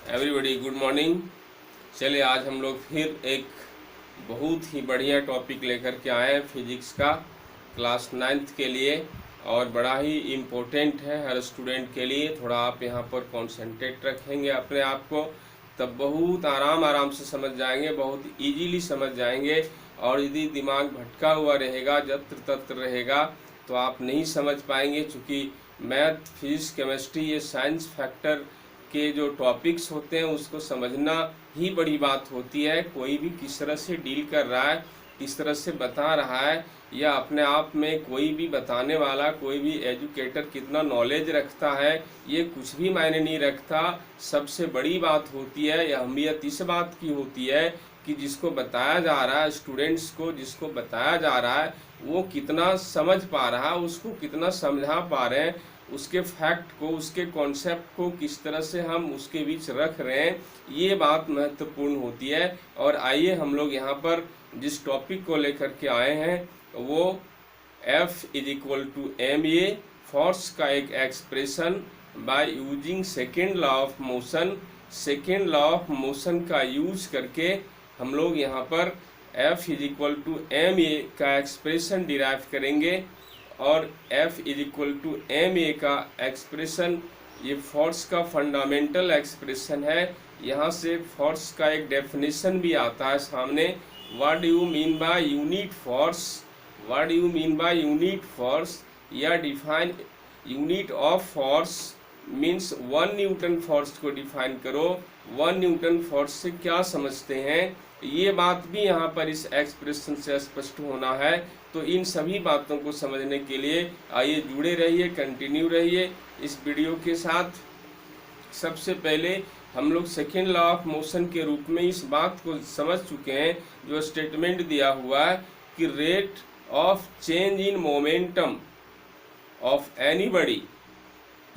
Everybody good morning. चलिए आज हम लोग फिर एक बहुत ही बढ़िया टॉपिक लेकर के आए हैं फिजिक्स का क्लास 9th के लिए, और बड़ा ही इम्पोर्टेंट है हर स्टूडेंट के लिए। थोड़ा आप यहाँ पर कॉन्सेंट्रेट रखेंगे अपने आप को, तब बहुत आराम से समझ जाएंगे, बहुत इजीली समझ जाएंगे। और यदि दिमाग भटका हुआ रहेगा, जत्र तत्र रहेगा, तो आप नहीं समझ पाएंगे। चूँकि मैथ, फिजिक्स, केमिस्ट्री ये साइंस फैक्टर के जो टॉपिक्स होते हैं उसको समझना ही बड़ी बात होती है। कोई भी किस तरह से डील कर रहा है, किस तरह से बता रहा है, या अपने आप में कोई भी बताने वाला, कोई भी एजुकेटर कितना नॉलेज रखता है, ये कुछ भी मायने नहीं रखता। सबसे बड़ी बात होती है, या अहमियत इस बात की होती है कि जिसको बताया जा रहा है, स्टूडेंट्स को जिसको बताया जा रहा है, वो कितना समझ पा रहा है, उसको कितना समझा पा रहे हैं, उसके फैक्ट को, उसके कॉन्सेप्ट को किस तरह से हम उसके बीच रख रहे हैं, ये बात महत्वपूर्ण होती है। और आइए हम लोग यहाँ पर जिस टॉपिक को लेकर के आए हैं वो F = ma, फोर्स का एक expression by using second law of motion. Second law of motion का यूज करके हम लोग यहाँ पर F = ma का एक्सप्रेशन डिराइव करेंगे। और F = ma का एक्सप्रेशन ये फोर्स का फंडामेंटल एक्सप्रेशन है। यहाँ से फोर्स का एक डेफिनेशन भी आता है सामने। What do you mean by unit force, what do you mean by unit force, या define unit of force means 1 newton force को डिफाइन करो। 1 न्यूटन फोर्स से क्या समझते हैं, ये बात भी यहाँ पर इस एक्सप्रेशन से स्पष्ट होना है। तो इन सभी बातों को समझने के लिए आइए जुड़े रहिए, कंटिन्यू रहिए इस वीडियो के साथ। सबसे पहले हम लोग सेकेंड लॉ ऑफ मोशन के रूप में इस बात को समझ चुके हैं, जो स्टेटमेंट दिया हुआ है कि rate of change in momentum of anybody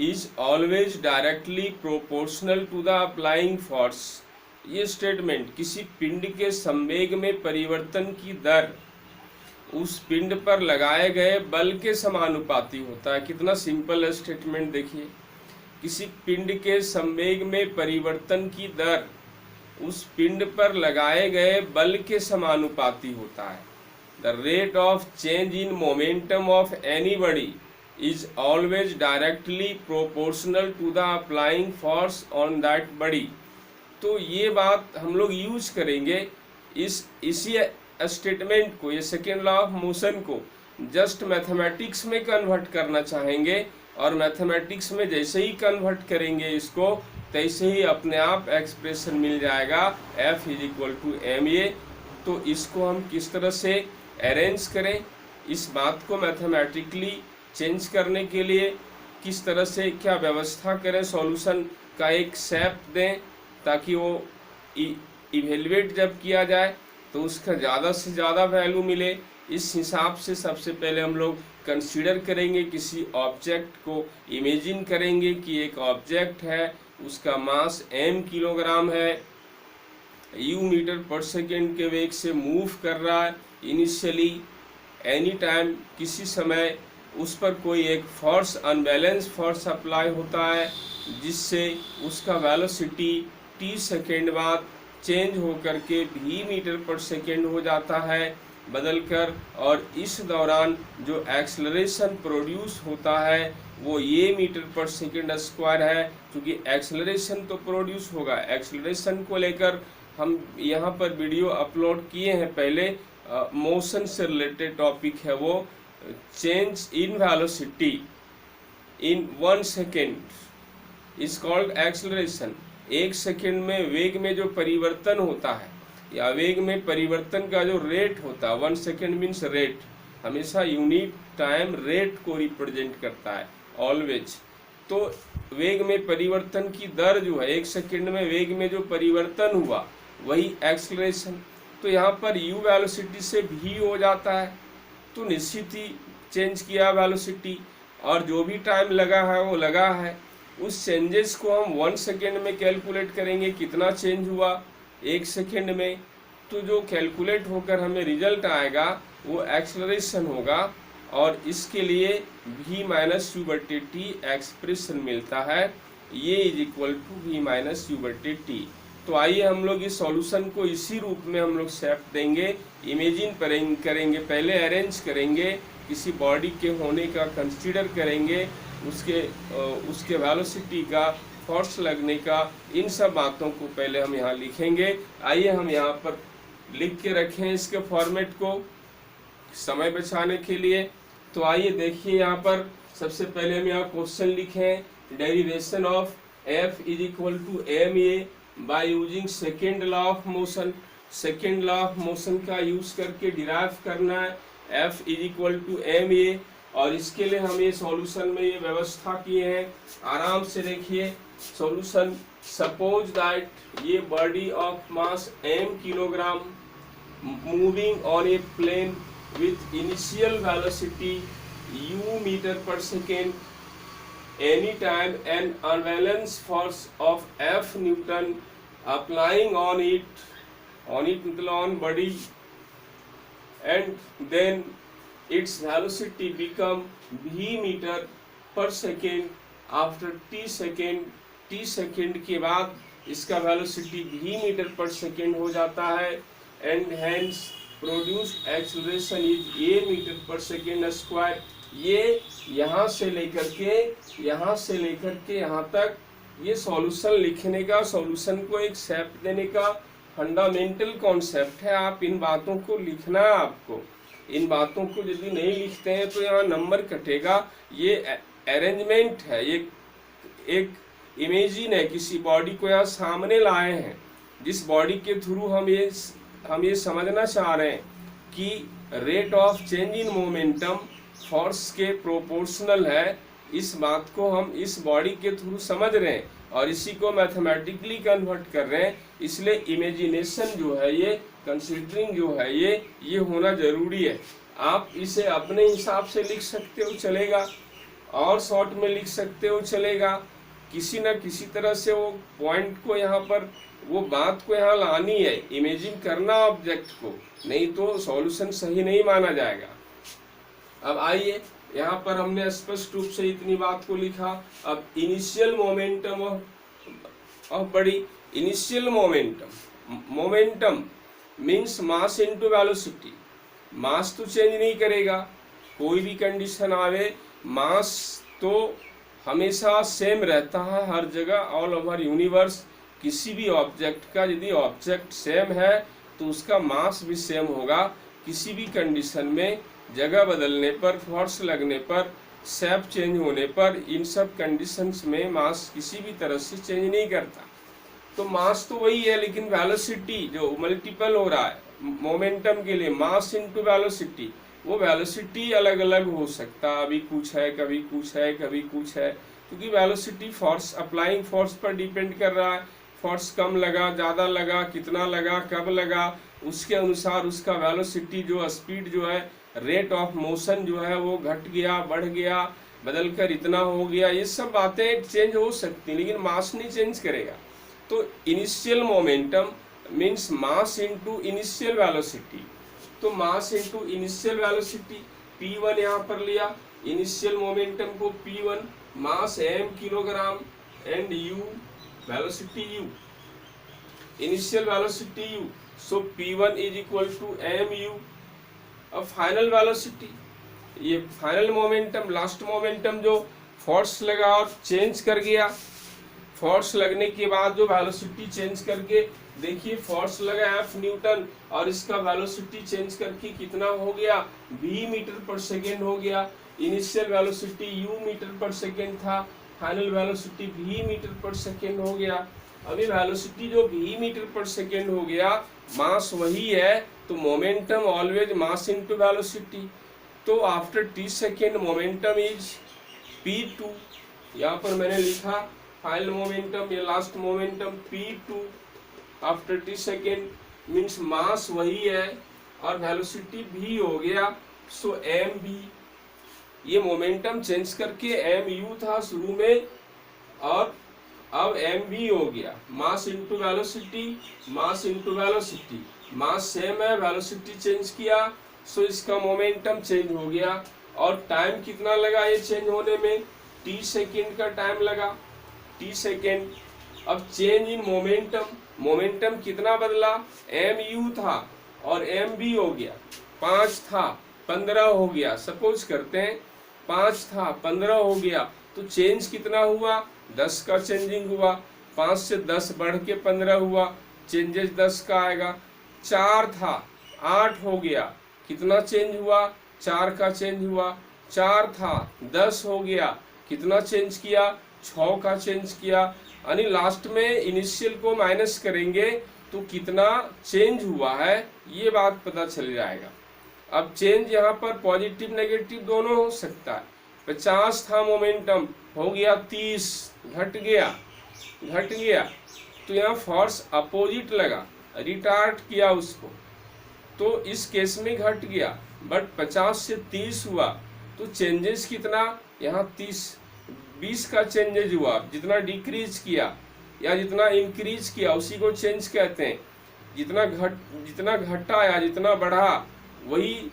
is always directly proportional to the applying force. ये स्टेटमेंट किसी पिंड के संवेग में परिवर्तन की दर उस पिंड पर लगाए गए बल के समानुपाती होता है। कितना सिंपल है स्टेटमेंट, देखिए। किसी पिंड के संवेग में परिवर्तन की दर उस पिंड पर लगाए गए बल के समानुपाती होता है। The rate of change in momentum of anybody is always directly proportional to the applying force on that body. तो ये बात हम लोग यूज करेंगे इसी स्टेटमेंट को, ये सेकेंड लॉ ऑफ मोशन को जस्ट मैथमेटिक्स में कन्वर्ट करना चाहेंगे। और मैथमेटिक्स में जैसे ही कन्वर्ट करेंगे इसको, तैसे ही अपने आप एक्सप्रेशन मिल जाएगा F = ma। तो इसको हम किस तरह से अरेंज करें, इस बात को मैथमेटिकली चेंज करने के लिए किस तरह से क्या व्यवस्था करें, सॉल्यूशन का एक शेप दें ताकि वो इवेल्युएट जब किया जाए तो उसका ज़्यादा से ज़्यादा वैल्यू मिले। इस हिसाब से सबसे पहले हम लोग कंसीडर करेंगे, किसी ऑब्जेक्ट को इमेजिन करेंगे कि एक ऑब्जेक्ट है, उसका मास m किलोग्राम है, u मीटर/सेकेंड के वेग से मूव कर रहा है। इनिशियली एनी टाइम, किसी समय उस पर कोई एक फोर्स, अनबैलेंस फोर्स अप्लाई होता है, जिससे उसका वेलोसिटी t सेकेंड बाद चेंज होकर के v मीटर/सेकेंड हो जाता है बदलकर। और इस दौरान जो एक्सेलरेशन प्रोड्यूस होता है वो ये मीटर/सेकेंड² है। क्योंकि एक्सेलरेशन तो प्रोड्यूस होगा, एक्सेलरेशन को लेकर हम यहाँ पर वीडियो अपलोड किए हैं पहले। मोशन से रिलेटेड टॉपिक है वो। Change in velocity in 1 second is called acceleration. 1 second में वेग में जो परिवर्तन होता है, या वेग में परिवर्तन का जो रेट होता है, 1 सेकेंड मीन्स रेट, हमेशा यूनिट टाइम रेट को रिप्रेजेंट करता है ऑलवेज। तो वेग में परिवर्तन की दर जो है, 1 सेकेंड में वेग में जो परिवर्तन हुआ वही एक्सेलरेशन। तो यहाँ पर u वेलोसिटी से v हो जाता है, तो निश्चित ही चेंज किया वेलोसिटी, और जो भी टाइम लगा है वो लगा है। उस चेंजेस को हम 1 सेकेंड में कैलकुलेट करेंगे, कितना चेंज हुआ 1 सेकेंड में। तो जो कैलकुलेट होकर हमें रिजल्ट आएगा वो एक्सेलरेशन होगा, और इसके लिए v - u/t एक्सप्रेशन मिलता है। ये is equal to V minus U बटे टी। तो आइए हम लोग इस सॉल्यूशन को इसी रूप में हम लोग शेप देंगे, इमेजिन करेंगे, पहले अरेंज करेंगे, किसी बॉडी के होने का कंसीडर करेंगे, उसके वेलोसिटी का, फोर्स लगने का, इन सब बातों को पहले हम यहाँ लिखेंगे। आइए हम यहाँ पर लिख के रखें इसके फॉर्मेट को समय बचाने के लिए। तो आइए देखिए यहाँ पर सबसे पहले हम यहाँ क्वेश्चन लिखें, derivation of F is equal to M A by using second law of motion. Second law of motion का यूज करके डिराइव करना है F is equal to M A, और इसके लिए हम ये सॉल्यूशन में ये व्यवस्था किए हैं, आराम से देखिए सॉल्यूशन। सपोज दैट ये body of mass m kilogram moving on a plane with initial velocity u meter per second, anytime an unbalanced force of F Newton applying on it मतलब on body, and then its velocity become v meter per second after t second के बाद इसका velocity v metre पर second हो जाता है, and hence produced acceleration is a metre पर second square. ये यहाँ से लेकर के यहाँ तक ये सॉल्यूशन लिखने का, सॉल्यूशन को एक शेप देने का फंडामेंटल कॉन्सेप्ट है। आप इन बातों को लिखना है आपको, इन बातों को यदि नहीं लिखते हैं तो यहाँ नंबर कटेगा। ये अरेंजमेंट है, ये एक इमेजिन है, किसी बॉडी को यहाँ सामने लाए हैं, जिस बॉडी के थ्रू हम ये समझना चाह रहे हैं कि rate of change in momentum force के प्रोपोर्शनल है। इस बात को हम इस बॉडी के थ्रू समझ रहे हैं और इसी को मैथमेटिकली कन्वर्ट कर रहे हैं। इसलिए इमेजिनेशन जो है, ये कंसीडरिंग जो है, ये होना जरूरी है। आप इसे अपने हिसाब से लिख सकते हो चलेगा, और शॉर्ट में लिख सकते हो चलेगा, किसी न किसी तरह से वो पॉइंट को यहाँ पर, वो बात को यहाँ लानी है, इमेजिन करना ऑब्जेक्ट को, नहीं तो सॉल्यूशन सही नहीं माना जाएगा। अब आइए यहाँ पर हमने स्पष्ट रूप से इतनी बात को लिखा। अब initial momentum of body, initial momentum means mass into velocity. Mass तो चेंज नहीं करेगा, कोई भी कंडीशन आवे, मास तो हमेशा सेम रहता है हर जगह, ऑल ओवर यूनिवर्स। किसी भी ऑब्जेक्ट का यदि ऑब्जेक्ट सेम है तो उसका मास भी सेम होगा। किसी भी कंडीशन में जगह बदलने पर, फोर्स लगने पर, शेप चेंज होने पर, इन सब कंडीशंस में मास किसी भी तरह से चेंज नहीं करता। तो मास तो वही है, लेकिन वेलोसिटी जो मल्टीपल हो रहा है मोमेंटम के लिए, मास इनटू वेलोसिटी, वो वेलोसिटी अलग अलग हो सकता है, अभी कुछ है, कभी कुछ है, कभी कुछ है, क्योंकि वेलोसिटी फोर्स, अप्लाइंग फोर्स पर डिपेंड कर रहा है। फोर्स कम लगा, ज़्यादा लगा, कितना लगा, कब लगा, उसके अनुसार उसका वेलोसिटी जो स्पीड जो है, रेट ऑफ मोशन जो है वो घट गया, बढ़ गया, बदलकर इतना हो गया, ये सब बातें चेंज हो सकती हैं, लेकिन मास नहीं चेंज करेगा। तो initial momentum means mass into initial velocity. तो mass into initial velocity, P1 यहाँ पर लिया, इनिशियल मोमेंटम को P1, mass m kilogram, and u velocity u, initial velocity u, so P1 is equal to mu। अब final velocity, ये final momentum, last momentum जो force लगा और change कर गया, फोर्स लगने के बाद जो वेलोसिटी चेंज करके, देखिए फोर्स लगा F न्यूटन और इसका वेलोसिटी चेंज करके कितना हो गया, v मीटर पर सेकेंड हो गया। इनिशियल वेलोसिटी u मीटर पर सेकेंड था, फाइनल वेलोसिटी v मीटर पर सेकेंड हो गया। अभी वेलोसिटी जो v मीटर पर सेकेंड हो गया, मास वही है, तो momentum always mass into velocity. तो after t second momentum is p2, यहाँ पर मैंने लिखा फाइनल मोमेंटम, ये last momentum p2 after t second, means mass वही है और वेलोसिटी v हो गया, सो mv। ये मोमेंटम चेंज करके mu था शुरू में और अब mv हो गया, मास इनटू वेलोसिटी, मास इनटू वेलोसिटी, मास सेम है, वेलोसिटी चेंज किया, सो इसका मोमेंटम चेंज हो गया। और टाइम कितना लगा ये चेंज होने में, t सेकेंड का टाइम लगा। t second. अब चेंज इन मोमेंटम, मोमेंटम कितना बदला, mu था और mv हो गया, 5 था 15 हो गया। सपोज करते हैं 5 था 15 हो गया, तो चेंज कितना हुआ, 10 का चेंजिंग हुआ। 5 से 10 बढ़ के 15 हुआ, चेंजेस 10 का आएगा। 4 था 8 हो गया, कितना चेंज हुआ, 4 का चेंज हुआ। 4 था 10 हो गया, कितना चेंज किया, 6 का चेंज किया। यानी लास्ट में इनिशियल को माइनस करेंगे तो कितना चेंज हुआ है ये बात पता चल जाएगा। अब चेंज यहाँ पर पॉजिटिव नेगेटिव दोनों हो सकता है। 50 था मोमेंटम, हो गया 30, घट गया तो यहाँ फोर्स अपोजिट लगा, रिटार्ड किया उसको, तो इस केस में घट गया। बट 50 से 30 हुआ तो चेंजेस कितना, यहाँ 20 का चेंजेस हुआ। जितना डिक्रीज किया या जितना इंक्रीज किया उसी को चेंज कहते हैं। जितना घटा या जितना बढ़ा वही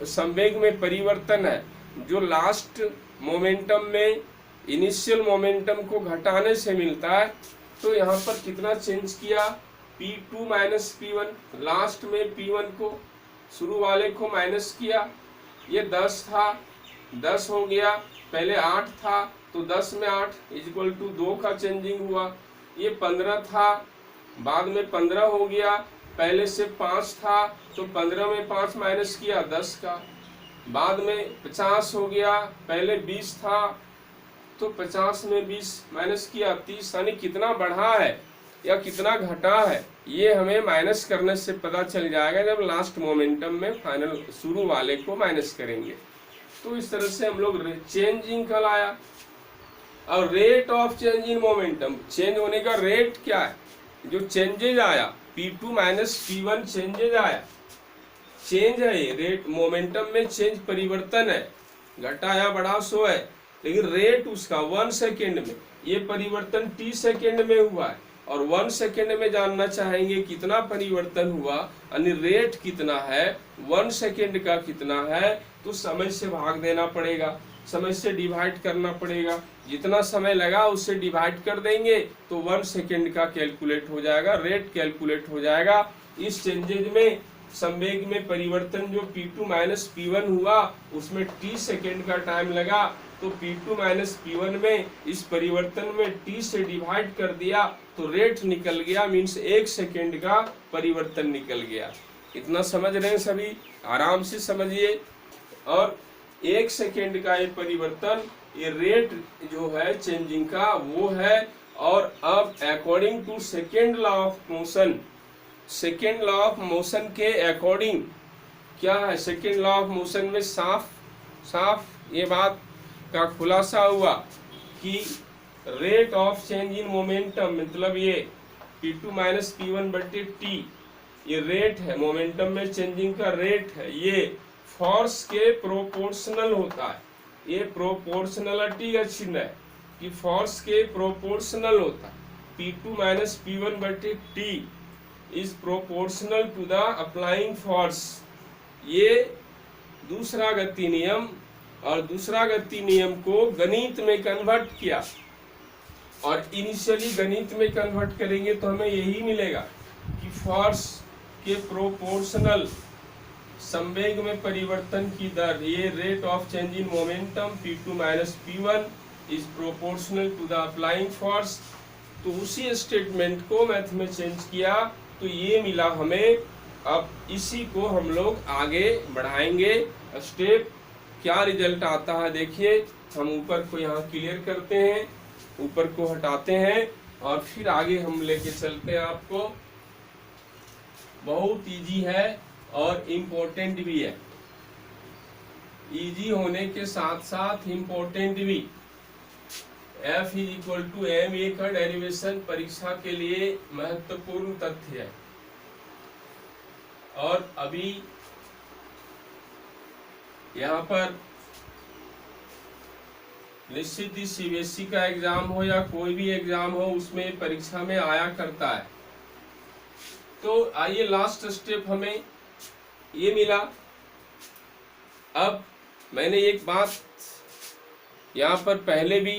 संवेग में परिवर्तन है, जो लास्ट मोमेंटम में इनिशियल मोमेंटम को घटाने से मिलता है। तो यहाँ पर कितना चेंज किया, P2 माइनस P1, लास्ट में P1 को शुरू वाले को माइनस किया। ये 10 था 10 हो गया, पहले 8 था तो 10 में 8 इक्वल टू 2 का चेंजिंग हुआ। ये 15 था, बाद में 15 हो गया, पहले से 5 था तो 15 में 5 माइनस किया 10 का। बाद में 50 हो गया, पहले 20 था तो 50 में 20 माइनस किया 30। यानी कितना बढ़ा है या कितना घटा है ये हमें माइनस करने से पता चल जाएगा जब लास्ट मोमेंटम में फाइनल शुरू वाले को माइनस करेंगे। तो इस तरह से हम लोग चेंजिंग का लाया। और rate of change in momentum, change होने का रेट क्या है, जो चेंजेज आया P2 माइनस P1 चेंजेज आया, चेंज है ये रेट। मोमेंटम में चेंज परिवर्तन है, घटा या बढ़ा सो है, लेकिन रेट उसका 1 सेकेंड में, ये परिवर्तन t सेकेंड में हुआ है और 1 सेकेंड में जानना चाहेंगे कितना परिवर्तन हुआ, यानी रेट कितना है, 1 सेकेंड का कितना है, तो समय से भाग देना पड़ेगा, समय से डिवाइड करना पड़ेगा। जितना समय लगा उससे डिवाइड कर देंगे तो 1 सेकेंड का कैलकुलेट हो जाएगा, रेट कैलकुलेट हो जाएगा। इस चेंजेज में संवेग में परिवर्तन जो P2 माइनस P1 हुआ उसमें t सेकेंड का टाइम लगा, तो P2 माइनस P1 में इस परिवर्तन में t से डिवाइड कर दिया तो रेट निकल गया, मीन्स 1 सेकेंड का परिवर्तन निकल गया। इतना समझ रहे हैं सभी, आराम से समझिए। और 1 सेकेंड का ये परिवर्तन, ये रेट जो है चेंजिंग का वो है। और अब according to second law of motion, second law of motion के अकॉर्डिंग क्या है, सेकेंड लॉ ऑफ मोशन में साफ ये बात का खुलासा हुआ कि rate of change in momentum, मतलब ये P2 माइनस P1 बटे T, ये रेट है, मोमेंटम में चेंजिंग का रेट है, ये फोर्स के प्रोपोर्शनल होता है। ये प्रोपोर्शनलिटी का चिन्ह है कि फोर्स के प्रोपोर्शनल होता है। P2 माइनस P1 बटे T is proportional to the applying force. ये दूसरा गति नियम, और दूसरा गति नियम को गणित में कन्वर्ट किया, और इनिशियली गणित में कन्वर्ट करेंगे तो हमें यही मिलेगा कि फोर्स के प्रोपोर्शनल संवेग में परिवर्तन की दर, ये rate of change in momentum P2 minus P1 is proportional to the applying force. तो उसी स्टेटमेंट को मैथ में चेंज किया तो ये मिला हमें। अब इसी को हम लोग आगे बढ़ाएंगे स्टेप, क्या रिजल्ट आता है देखिए। हम ऊपर को यहाँ क्लियर करते हैं, ऊपर को हटाते हैं और फिर आगे हम लेके चलते हैं आपको। बहुत इजी है और इम्पोर्टेंट भी है, इजी होने के साथ साथ इम्पोर्टेंट भी। F is equal to ma का डेरिवेशन परीक्षा के लिए महत्वपूर्ण तथ्य है। और अभी यहाँ पर निश्चित ही CBSE का एग्जाम हो या कोई भी एग्जाम हो उसमें परीक्षा में आया करता है। तो आइए लास्ट स्टेप हमें ये मिला। अब मैंने एक बात यहाँ पर पहले भी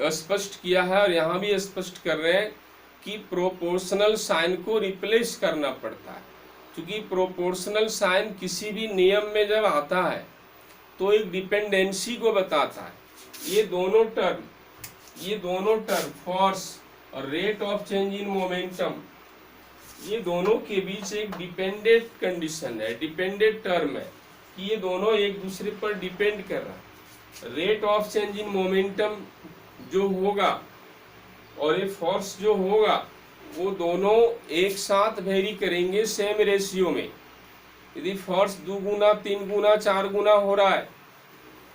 स्पष्ट किया है और यहाँ भी स्पष्ट कर रहे हैं कि प्रोपोर्शनल साइन को रिप्लेस करना पड़ता है, क्योंकि प्रोपोर्शनल साइन किसी भी नियम में जब आता है तो एक डिपेंडेंसी को बताता है। ये दोनों टर्म फोर्स और rate of change in momentum, ये दोनों के बीच एक डिपेंडेंट कंडीशन है, डिपेंडेंट टर्म है कि ये दोनों एक दूसरे पर डिपेंड कर रहा है। Rate of change in momentum जो होगा और ये फोर्स जो होगा वो दोनों एक साथ वेरी करेंगे सेम रेशियो में। यदि फोर्स 2 गुना 3 गुना 4 गुना हो रहा है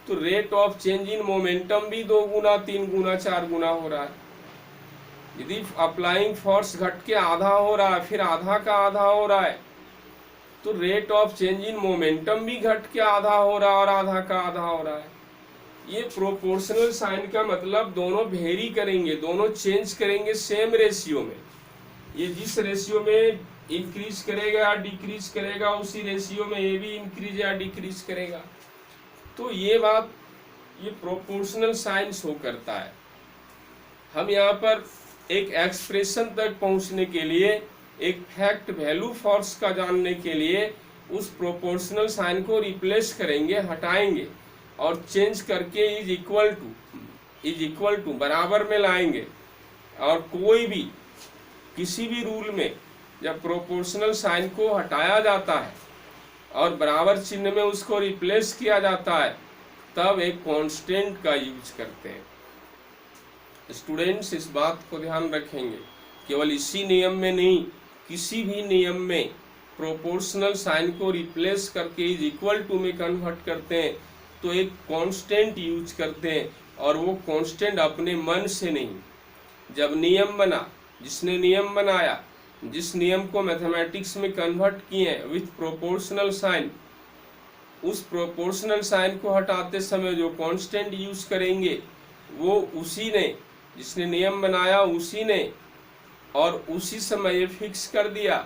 तो rate of change in momentum भी 2 गुना 3 गुना 4 गुना हो रहा है। यदि अप्लाइंग फोर्स घट के आधा हो रहा है, फिर आधा का आधा हो रहा है, तो rate of change in momentum भी घट के आधा हो रहा है और आधा का आधा हो रहा है। ये प्रोपोर्शनल साइन का मतलब दोनों वेरी करेंगे, दोनों चेंज करेंगे सेम रेशियो में। ये जिस रेशियो में इंक्रीज करेगा या डिक्रीज करेगा उसी रेशियो में ये भी इंक्रीज या डिक्रीज करेगा। तो ये बात ये प्रोपोर्शनल साइन शो करता है। हम यहाँ पर एक एक्सप्रेशन तक पहुँचने के लिए, एक फैक्ट वैल्यू फोर्स का जानने के लिए उस प्रोपोर्शनल साइन को रिप्लेस करेंगे, हटाएंगे और चेंज करके इज इक्वल टू बराबर में लाएंगे। और कोई भी किसी भी रूल में जब प्रोपोर्शनल साइन को हटाया जाता है और बराबर चिन्ह में उसको रिप्लेस किया जाता है तब एक कांस्टेंट का यूज करते हैं। स्टूडेंट्स इस बात को ध्यान रखेंगे, केवल इसी नियम में नहीं, किसी भी नियम में प्रोपोर्शनल साइन को रिप्लेस करके इज इक्वल टू में कन्वर्ट करते हैं तो एक कांस्टेंट यूज करते हैं, और वो कांस्टेंट अपने मन से नहीं। जब नियम बना, जिसने नियम बनाया, जिस नियम को मैथमेटिक्स में कन्वर्ट किए विथ प्रोपोर्शनल साइन, उस प्रोपोर्शनल साइन को हटाते समय जो कांस्टेंट यूज करेंगे वो उसी ने, जिसने नियम बनाया उसी ने, और उसी समय ये फिक्स कर दिया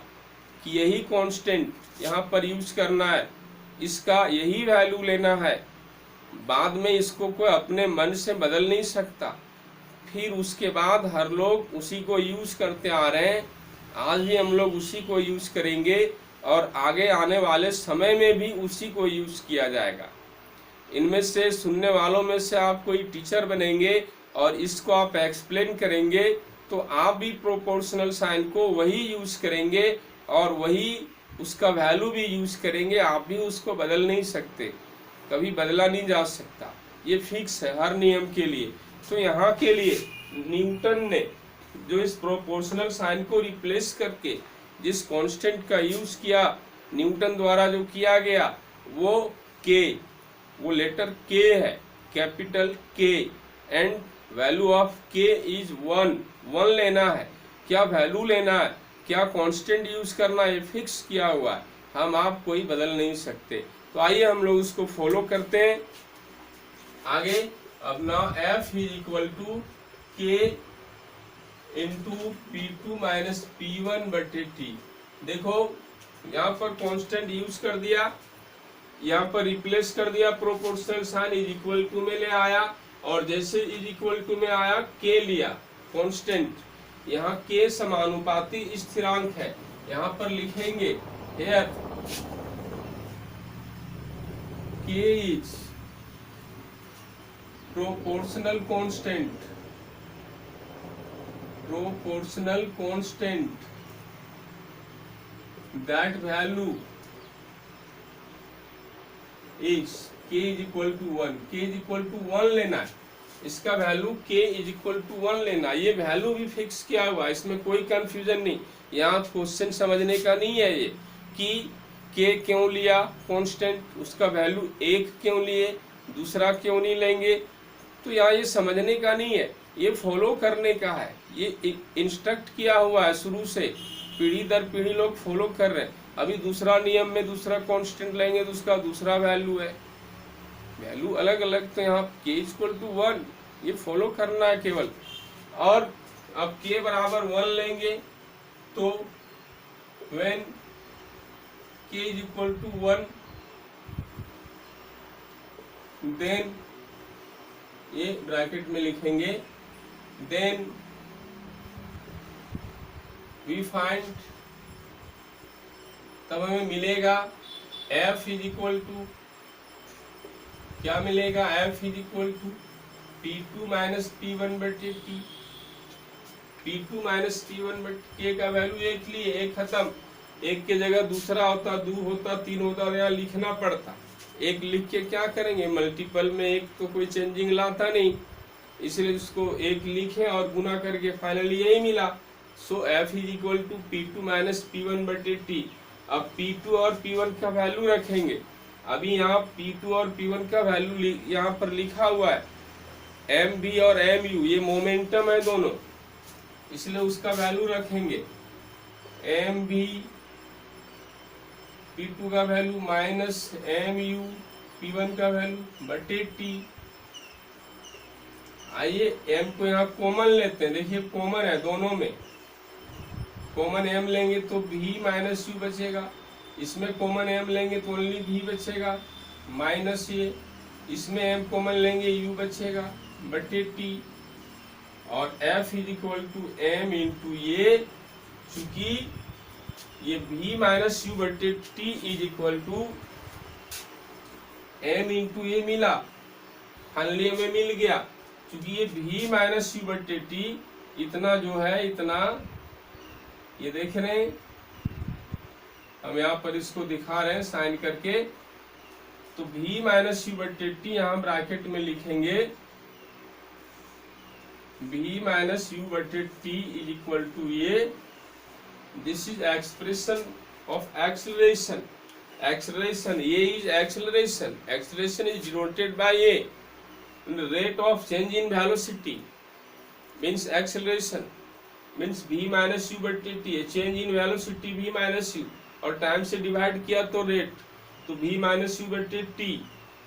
कि यही कांस्टेंट यहाँ पर यूज करना है, इसका यही वैल्यू लेना है। बाद में इसको कोई अपने मन से बदल नहीं सकता। फिर उसके बाद हर लोग उसी को यूज करते आ रहे हैं, आज भी हम लोग उसी को यूज करेंगे और आगे आने वाले समय में भी उसी को यूज किया जाएगा। इनमें से सुनने वालों में से आप कोई टीचर बनेंगे और इसको आप एक्सप्लेन करेंगे तो आप भी प्रोपोर्शनल साइन को वही यूज करेंगे और वही उसका वैल्यू भी यूज करेंगे। आप भी उसको बदल नहीं सकते, कभी बदला नहीं जा सकता, ये फिक्स है हर नियम के लिए। तो यहाँ के लिए न्यूटन ने जो इस प्रोपोर्शनल साइन को रिप्लेस करके जिस कांस्टेंट का यूज किया, न्यूटन द्वारा जो किया गया, वो के, वो लेटर के है, कैपिटल के, एंड वैल्यू ऑफ के इज 1 लेना है। क्या वैल्यू लेना है, क्या कांस्टेंट यूज करना है, ये फिक्स किया हुआ है, हम आप कोई बदल नहीं सकते। तो आइए हम लोग उसको फॉलो करते हैं आगे। अब ना F इज इक्वल टू के इंटू P2 माइनस P1 बटे T। देखो यहाँ पर कांस्टेंट यूज कर दिया, यहाँ पर रिप्लेस कर दिया, proportional sign is equal to में ले आया, और जैसे इज इक्वल टू में आया के लिया कांस्टेंट। यहाँ के समानुपाती स्थिरांक है, यहाँ पर लिखेंगे here k is proportional constant that value is k is equal to 1, k is equal to 1 लेना है, इसका value k is equal to 1 लेना। ये वैल्यू भी फिक्स किया हुआ है, इसमें कोई कंफ्यूजन नहीं। यहाँ क्वेश्चन समझने का नहीं है ये कि k क्यों लिया कांस्टेंट, उसका वैल्यू 1 क्यों लिए, दूसरा क्यों नहीं लेंगे, तो यहाँ ये समझने का नहीं है, ये फॉलो करने का है। ये इंस्ट्रक्ट किया हुआ है शुरू से, पीढ़ी दर पीढ़ी लोग फॉलो कर रहे हैं। अभी दूसरा नियम में दूसरा कांस्टेंट लेंगे तो उसका दूसरा वैल्यू है, वैल्यू अलग अलग। तो यहाँ k इक्वल टू 1 ये फॉलो करना है केवल। और अब k बराबर 1 लेंगे तो when k is equal to 1 then ये ब्रैकेट में लिखेंगे देन वी फाइंड, तब हमें मिलेगा F इज इक्वल टू, क्या मिलेगा, F is equal to P2 minus P1 बटे T। P2 माइनस T1 बटे K का वैल्यू एक लिए, एक खत्म, एक के जगह दूसरा होता, 2 होता, 3 होता, और यहाँ लिखना पड़ता। एक लिख के क्या करेंगे, मल्टीपल में एक तो कोई चेंजिंग लाता नहीं, इसलिए उसको एक लिखे और गुना करके फाइनली यही मिला। So F is equal to P2 minus P1 बटे T। अब P2 और P1 का वैल्यू रखेंगे। अभी यहाँ P2 और P1 का वैल्यू यहाँ पर लिखा हुआ है, MB और MU, ये मोमेंटम है दोनों, इसलिए उसका वैल्यू रखेंगे। MB P2 का वैल्यू माइनस MU P1 का वैल्यू बटे T। आइए M को यहाँ कॉमन लेते हैं, देखिए कॉमन है दोनों में, कॉमन M लेंगे तो V माइनस U बचेगा, इसमें कॉमन M लेंगे तो ओनली V बचेगा, माइनस ये, इसमें M कॉमन लेंगे U बचेगा बटे T। और F is equal to M into ये, चूंकि ये V माइनस U बटे T is equal to M into ये मिला, फाइनली हमें मिल गया, चूंकि ये V माइनस U बटे T इतना जो है, इतना ये देख रहे हैं, हम यहाँ पर इसको दिखा रहे हैं साइन करके, तो V माइनस U बटे T यहाँ ब्रैकेट में लिखेंगे, V माइनस U बटे T इज इक्वल टू ये, this is expression of acceleration, acceleration, ये is acceleration, acceleration is denoted by ये, rate of change in velocity means acceleration means V minus U बटे T, change in velocity V minus U, और time से divide किया तो rate, तो V minus U बटे T,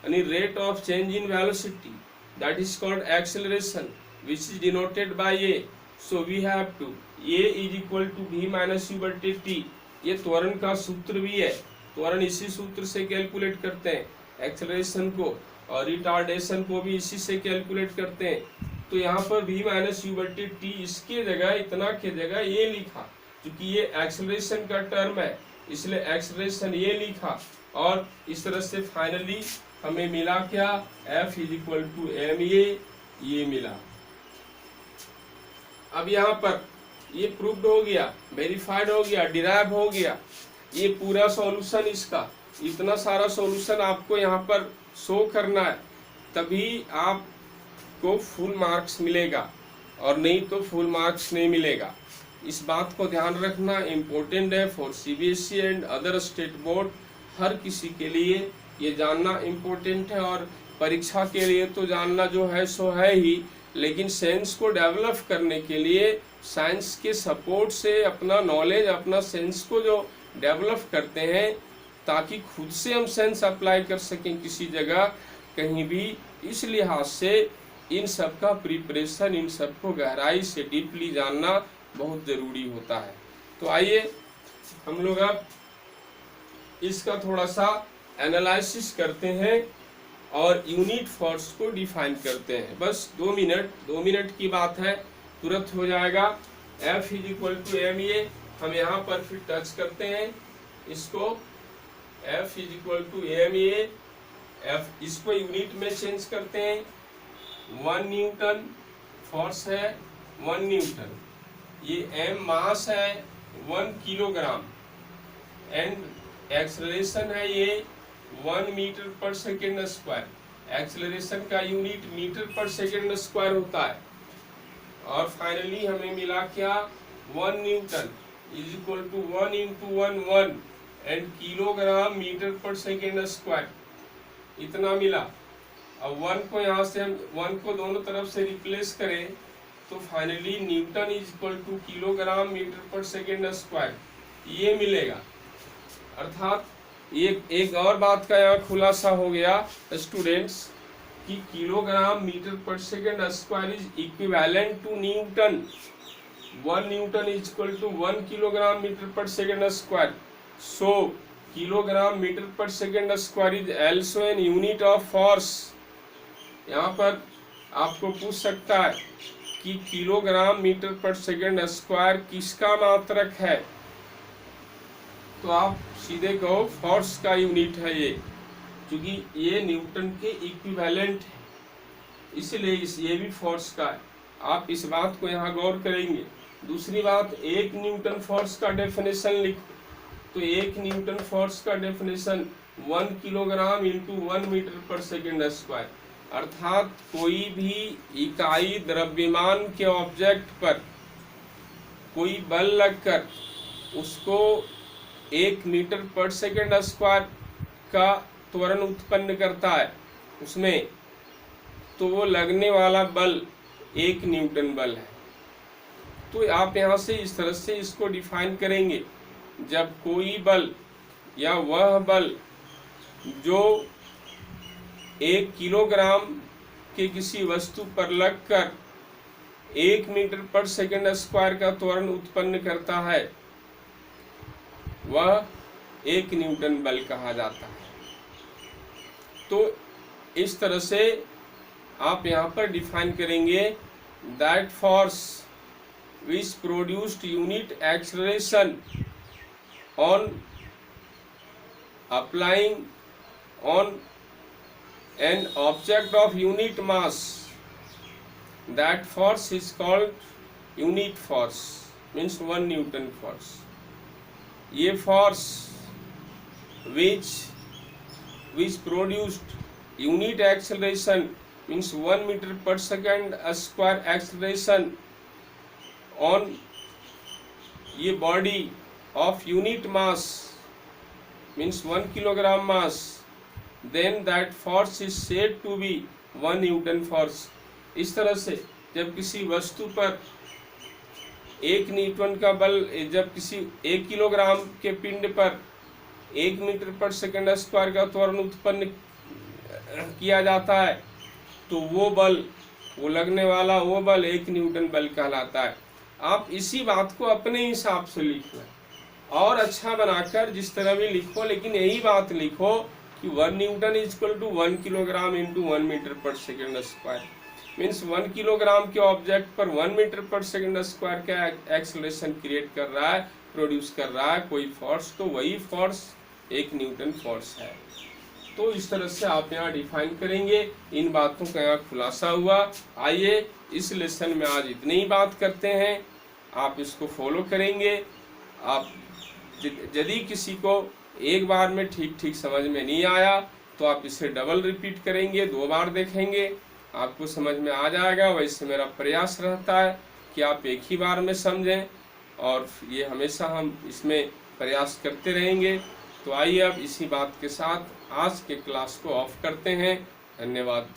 यानी rate of change in velocity, that is called acceleration which is denoted by ये। So we have to, ये is equal to V minus U बटे T, ये त्वरण का सूत्र भी है, त्वरण इसी सूत्र से कैलकुलेट करते हैं एक्सेलरेशन को, और रिटार्डेशन को भी इसी से कैलकुलेट करते हैं। तो यहाँ पर V माइनस U बटे T, इसके जगह, इतना के जगह ये लिखा, क्योंकि ये एक्सेलरेशन का टर्म है, इसलिए एक्सेलरेशन ये लिखा, और इस तरह से फाइनली हमें मिला क्या, F is equal to M, ये मिला। अब यहाँ पर ये प्रूव्ड हो गया, वेरीफाइड हो गया, डिराइव हो गया, ये पूरा सॉल्यूशन इसका, इतना सारा सॉल्यूशन आपको यहाँ पर शो करना है, तभी आपको फुल मार्क्स मिलेगा, और नहीं तो फुल मार्क्स नहीं मिलेगा। इस बात को ध्यान रखना इम्पोर्टेंट है for CBSE and other state board, हर किसी के लिए ये जानना इम्पोर्टेंट है, और परीक्षा के लिए तो जानना जो है सो है ही, लेकिन साइंस को डेवलप करने के लिए साइंस के सपोर्ट से अपना नॉलेज, अपना साइंस को जो डेवलप करते हैं, ताकि खुद से हम साइंस अप्लाई कर सकें किसी जगह कहीं भी, इस लिहाज से इन सब का प्रिपरेशन, इन सब को गहराई से डीपली जानना बहुत ज़रूरी होता है। तो आइए हम लोग अब इसका थोड़ा सा एनालिसिस करते हैं और यूनिट फोर्स को डिफाइन करते हैं। बस 2 मिनट की बात है, तुरंत हो जाएगा। F is equal to M, ये हम यहाँ पर फिर टच करते हैं इसको, F is equal to M, ये F, इसको यूनिट में चेंज करते हैं। 1 न्यूटन फोर्स है, 1 न्यूटन, ये M मास है 1 किलोग्राम, एंड एक्सेलरेशन है ये 1 मीटर पर सेकेंड स्क्वायर। एक्सेलरेशन का यूनिट मीटर पर सेकेंड स्क्वायर होता है। और फाइनली हमें मिला क्या, 1 newton is equal to 1 into 1 and kilogram metre पर सेकेंड स्क्वायर, इतना मिला। अब 1 को यहाँ से हम 1 को दोनों तरफ से रिप्लेस करें तो finally newton is equal to kilogram metre पर सेकेंड स्क्वायर, ये मिलेगा। अर्थात ये एक और बात का यहाँ खुलासा हो गया स्टूडेंट्स, कि किलोग्राम मीटर पर second square is equivalent to newton. 1 newton is equal to 1 kilogram metre पर second square. So kilogram metre पर second square is also an unit of force. यहाँ पर आपको पूछ सकता है कि kilogram metre per second square किसका मात्रक है, तो आप सीधे कहो फोर्स का यूनिट है ये, क्योंकि ये न्यूटन के इक्विवेलेंट है, इसलिए ये भी फोर्स का है। आप इस बात को यहाँ गौर करेंगे। दूसरी बात, एक न्यूटन फोर्स का डेफिनेशन लिखो, तो एक न्यूटन फोर्स का डेफिनेशन 1 किलोग्राम इंटू 1 मीटर पर सेकेंड स्क्वायर, अर्थात कोई भी इकाई द्रव्यमान के ऑब्जेक्ट पर कोई बल लगकर उसको 1 मीटर पर सेकेंड स्क्वायर का त्वरण उत्पन्न करता है उसमें, तो वो लगने वाला बल 1 न्यूटन बल है। तो आप यहाँ से इस तरह से इसको डिफाइन करेंगे, जब कोई बल या वह बल जो 1 किलोग्राम के किसी वस्तु पर लगकर 1 मीटर पर सेकेंड स्क्वायर का त्वरण उत्पन्न करता है, वह 1 न्यूटन बल कहा जाता है। तो इस तरह से आप यहाँ पर डिफाइन करेंगे, that force which produced unit acceleration on applying on an object of unit mass, that force is called unit force, means 1 newton force. ये force which produced unit acceleration means 1 meter per second square acceleration on ये body of unit mass means 1 kilogram mass, then that force is said to be 1 Newton force। इस तरह से जब किसी वस्तु पर 1 Newton का बल, जब किसी 1 किलोग्राम के पिंड पर 1 मीटर पर सेकेंड स्क्वायर का त्वरण उत्पन्न किया जाता है, तो वो बल, वो लगने वाला वो बल 1 न्यूटन बल कहलाता है। आप इसी बात को अपने हिसाब से लिखो और अच्छा बनाकर जिस तरह भी लिखो, लेकिन यही बात लिखो कि 1 newton is equal to 1 kilogram into 1 metre पर सेकेंड स्क्वायर, मीन्स 1 किलोग्राम के ऑब्जेक्ट पर 1 मीटर पर सेकेंड स्क्वायर का एक्सेलरेशन क्रिएट कर रहा है, प्रोड्यूस कर रहा है कोई फोर्स, तो वही फोर्स 1 न्यूटन फोर्स है। तो इस तरह से आप यहाँ डिफाइन करेंगे। इन बातों का यहाँ खुलासा हुआ। आइए इस लेसन में आज इतनी ही बात करते हैं, आप इसको फॉलो करेंगे। आप यदि किसी को एक बार में ठीक समझ में नहीं आया तो आप इसे डबल रिपीट करेंगे, 2 बार देखेंगे, आपको समझ में आ जाएगा। वैसे मेरा प्रयास रहता है कि आप एक ही बार में समझें, और ये हमेशा हम इसमें प्रयास करते रहेंगे। तो आइए अब इसी बात के साथ आज के क्लास को ऑफ करते हैं। धन्यवाद।